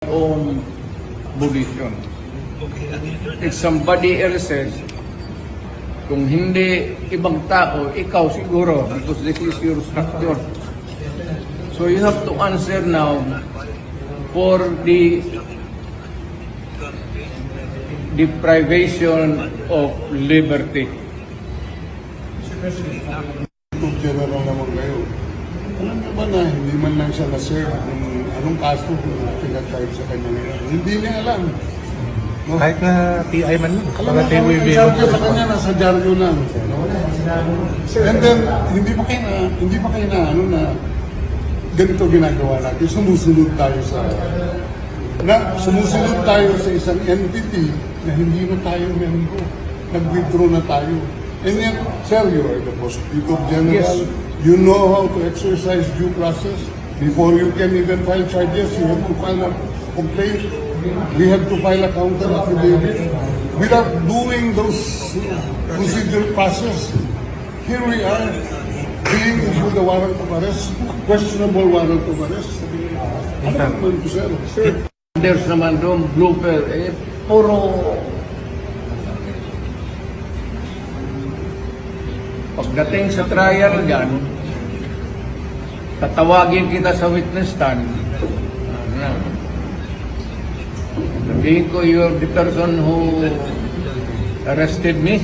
own volition. If somebody else says, kung hindi ibang tao, ikaw siguro, because this is your structure. So you have to answer now for the deprivation of liberty. Kung general naman kayo, alam niyo ba na hindi man lang siya na-serve kung anong kaso kung pinag-type sa kanya ngayon? Hindi niya alam. No? Kahit na TI man lang. Alam mo, ang charge sa kanya nasa dyaryo lang. And then, hindi pa kayo na, ano na, ganito ginagawa natin. Sumusunod tayo sa isang entity na hindi na tayo membro. Nag-withdraw na tayo. And yet, sir, you are the Prosecutor General. Yes. You know how to exercise due process. Before you can even file charges, you have to file a complaint. We have to file a counter affidavit. Without doing those procedural process, here we are being issued a warrant of arrest, questionable warrant of arrest. Ano naman po, sir? There's naman doon, blooper, puro pagdating sa trial dyan, tatawagin kita sa witness stand. Sabihin ko, you're the person who arrested me.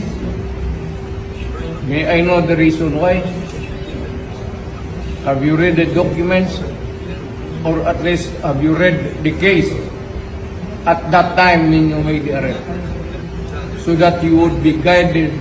May I know the reason why? Have you read the documents? Or at least, have you read the case at that time when you made the arrest? So that you would be guided